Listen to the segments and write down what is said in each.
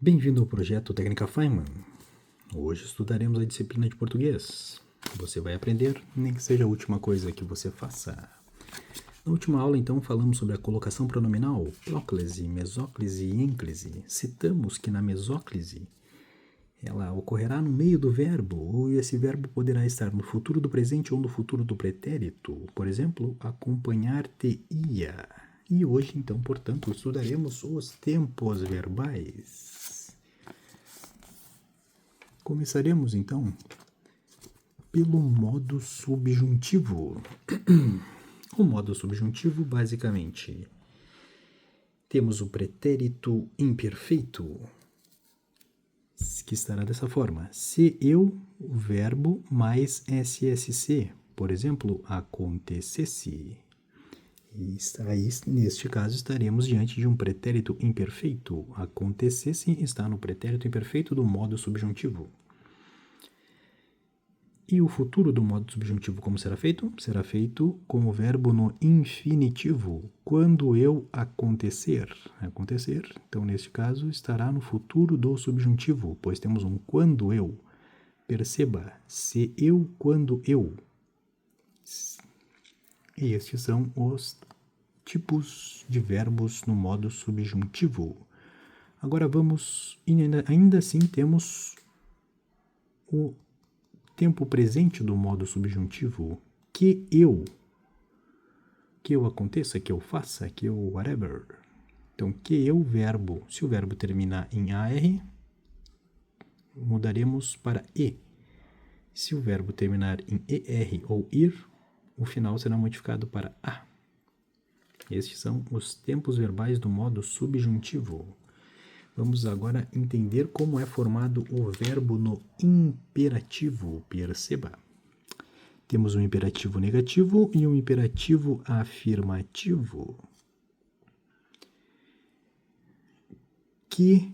Bem-vindo ao projeto Técnica Feynman. Hoje estudaremos a disciplina de português. Você vai aprender, nem que seja a última coisa que você faça. Na última aula, então, falamos sobre a colocação pronominal, próclise, mesóclise e ênclise. Citamos que na mesóclise ela ocorrerá no meio do verbo, e esse verbo poderá estar no futuro do presente ou no futuro do pretérito. Por exemplo, acompanhar-te-ia. E hoje, então, portanto, estudaremos os tempos verbais. Começaremos, então, pelo modo subjuntivo. O modo subjuntivo, basicamente, temos o pretérito imperfeito, que estará dessa forma. Se eu, o verbo, mais SSC. Por exemplo, acontecesse. E aí, neste caso, estaremos diante de um pretérito imperfeito. Acontecesse está no pretérito imperfeito do modo subjuntivo. E o futuro do modo subjuntivo como será feito? Será feito com o verbo no infinitivo, quando eu acontecer. Acontecer, então neste caso estará no futuro do subjuntivo, pois temos um quando eu. Perceba, se eu, quando eu. E estes são os tipos de verbos no modo subjuntivo. Agora vamos, ainda assim temos o tempo presente do modo subjuntivo, que eu aconteça, que eu faça, que eu whatever. Então, que eu, verbo, se o verbo terminar em AR, mudaremos para E. Se o verbo terminar em ER ou IR, o final será modificado para A. Estes são os tempos verbais do modo subjuntivo. Vamos agora entender como é formado o verbo no imperativo. Perceba. Temos um imperativo negativo e um imperativo afirmativo. Que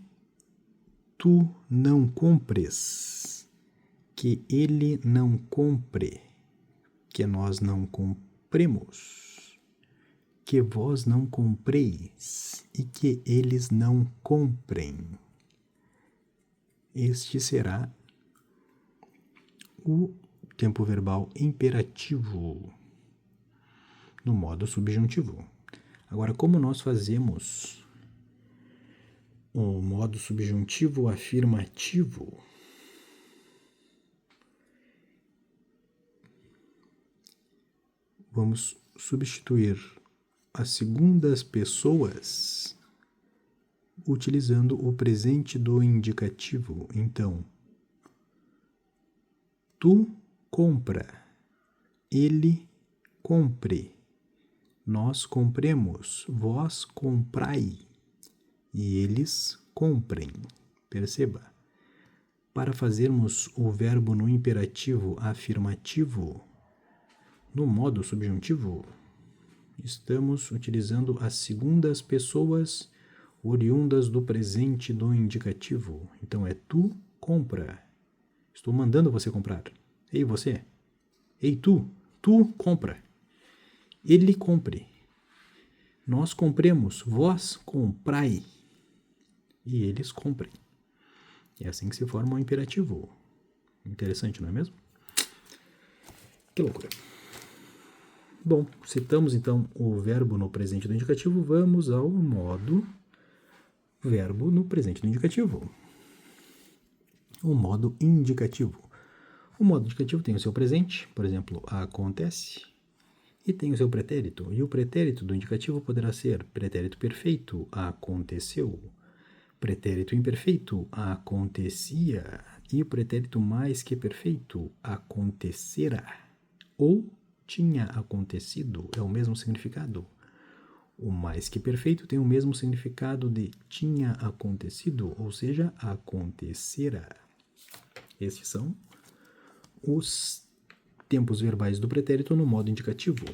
tu não compres. Que ele não compre. Que nós não compremos. Que vós não compreis e que eles não comprem. Este será o tempo verbal imperativo no modo subjuntivo. Agora, como nós fazemos o modo subjuntivo afirmativo? Vamos substituir as segundas pessoas utilizando o presente do indicativo. Então, tu compra, ele compre, nós compremos, vós comprai e eles comprem. Perceba, para fazermos o verbo no imperativo afirmativo, no modo subjuntivo, estamos utilizando as segundas pessoas oriundas do presente do indicativo. Então, é tu compra. Estou mandando você comprar. Ei, você. Ei, tu. Tu compra. Ele compre. Nós compremos. Vós comprai. E eles comprem. É assim que se forma o imperativo. Interessante, não é mesmo? Que loucura. Bom, citamos então o verbo no presente do indicativo, vamos ao modo verbo no presente do indicativo. O modo indicativo. O modo indicativo tem o seu presente, por exemplo, acontece, e tem o seu pretérito. E o pretérito do indicativo poderá ser pretérito perfeito, aconteceu, pretérito imperfeito, acontecia, e o pretérito mais que perfeito, acontecera, ou tinha acontecido, é o mesmo significado. O mais que perfeito tem o mesmo significado de tinha acontecido, ou seja, acontecera. Estes são os tempos verbais do pretérito no modo indicativo.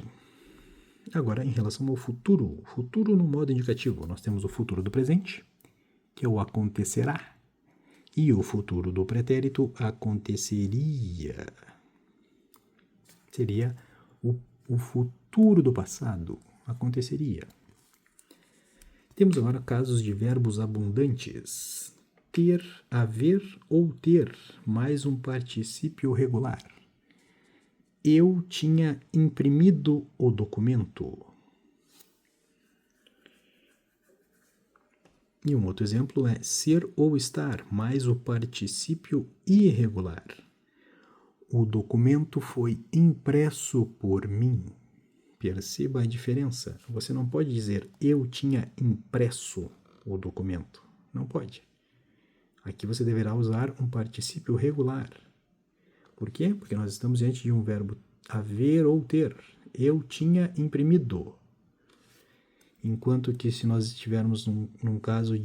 Agora, em relação ao futuro. Futuro no modo indicativo. Nós temos o futuro do presente, que é o acontecerá, e o futuro do pretérito, aconteceria. Seria o futuro do passado, aconteceria. Temos agora casos de verbos abundantes. ter, haver ou ter, mais um particípio regular. Eu tinha imprimido o documento. E um outro exemplo é ser ou estar, mais o particípio irregular. O documento foi impresso por mim. Perceba a diferença. Você não pode dizer eu tinha impresso o documento. Não pode. Aqui você deverá usar um particípio regular. Por quê? Porque nós estamos diante de um verbo haver ou ter. Eu tinha imprimido. Enquanto que se nós estivermos num caso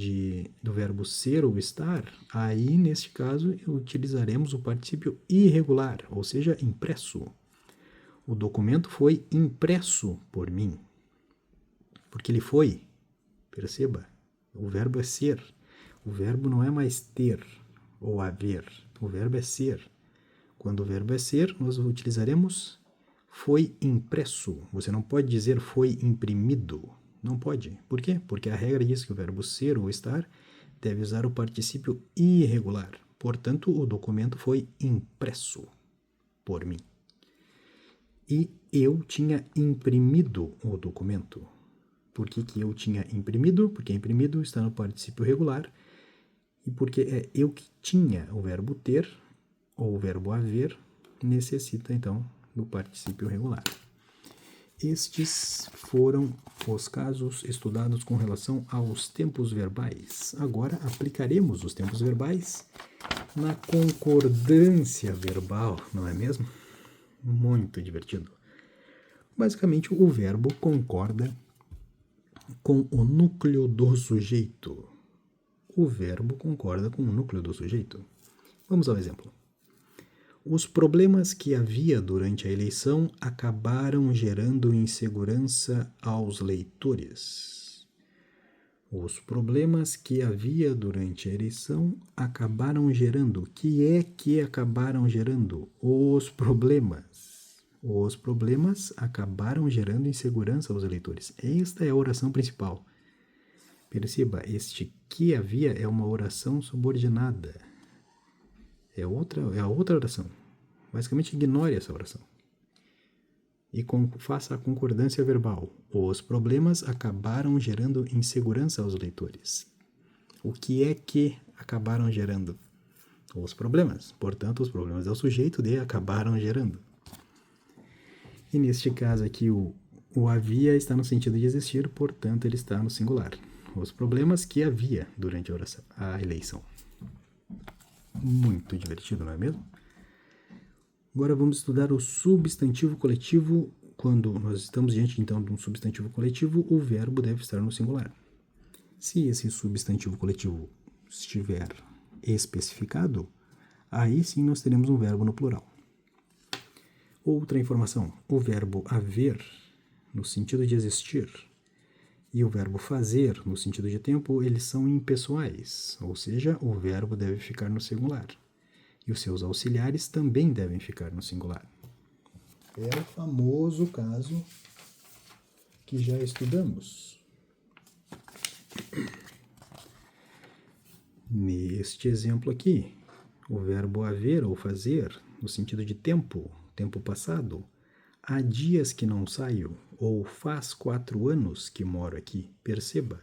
do verbo ser ou estar, aí, nesse caso, utilizaremos o particípio irregular, ou seja, impresso. O documento foi impresso por mim. Porque ele foi. Perceba, o verbo é ser. O verbo não é mais ter ou haver. O verbo é ser. Quando o verbo é ser, nós utilizaremos foi impresso. Você não pode dizer foi imprimido. Não pode. Por quê? Porque a regra diz que o verbo ser ou estar deve usar o particípio irregular. Portanto, o documento foi impresso por mim. E eu tinha imprimido o documento. Por que eu tinha imprimido? Porque imprimido está no particípio regular. E porque é eu que tinha, o verbo ter ou o verbo haver necessita, então, do particípio regular. Estes foram os casos estudados com relação aos tempos verbais. Agora aplicaremos os tempos verbais na concordância verbal, não é mesmo? Muito divertido. Basicamente, o verbo concorda com o núcleo do sujeito. O verbo concorda com o núcleo do sujeito. Vamos ao exemplo. Os problemas que havia durante a eleição acabaram gerando insegurança aos leitores. Os problemas que havia durante a eleição acabaram gerando. O que é que acabaram gerando? Os problemas. Os problemas acabaram gerando insegurança aos eleitores. Esta é a oração principal. Perceba, este que havia é uma oração subordinada. É a outra oração. Basicamente, ignore essa oração. E faça a concordância verbal. Os problemas acabaram gerando insegurança aos leitores. O que é que acabaram gerando? Os problemas. Portanto, os problemas é o sujeito de acabaram gerando. E neste caso aqui, o havia está no sentido de existir, portanto, ele está no singular. Os problemas que havia durante a eleição. Muito divertido, não é mesmo? Agora vamos estudar o substantivo coletivo. Quando nós estamos diante, então, de um substantivo coletivo, o verbo deve estar no singular. Se esse substantivo coletivo estiver especificado, aí sim nós teremos um verbo no plural. Outra informação, o verbo haver, no sentido de existir, e o verbo fazer, no sentido de tempo, eles são impessoais, ou seja, o verbo deve ficar no singular. E os seus auxiliares também devem ficar no singular. É o famoso caso que já estudamos. Neste exemplo aqui, o verbo haver ou fazer, no sentido de tempo, tempo passado, há dias que não saio, ou faz 4 anos que moro aqui. Perceba,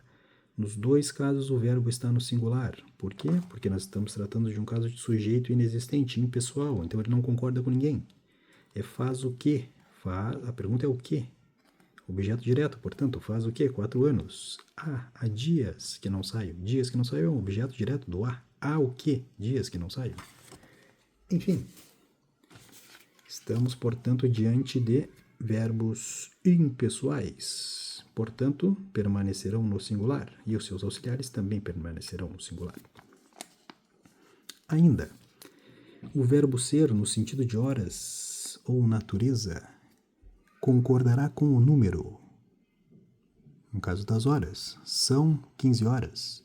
nos dois casos o verbo está no singular. Por quê? Porque nós estamos tratando de um caso de sujeito inexistente, impessoal, então ele não concorda com ninguém. Faz o quê? A pergunta é o quê? Objeto direto, portanto, faz o quê? 4 anos. Há dias que não saio. Dias que não saio é um objeto direto do há. Há o quê? Dias que não saio. Enfim, estamos, portanto, diante de verbos impessoais. Portanto, permanecerão no singular e os seus auxiliares também permanecerão no singular. Ainda, o verbo ser, no sentido de horas ou natureza, concordará com o número. No caso das horas, são 15 horas.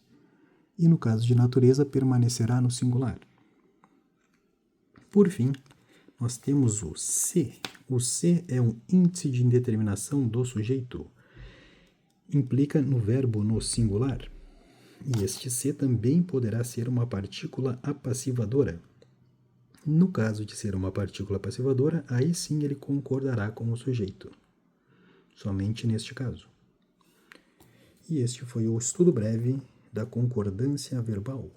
E no caso de natureza, permanecerá no singular. Por fim, nós temos o se. O se é um índice de indeterminação do sujeito. Implica no verbo no singular. E este se também poderá ser uma partícula apassivadora. No caso de ser uma partícula passivadora, aí sim ele concordará com o sujeito. Somente neste caso. E este foi o estudo breve da concordância verbal.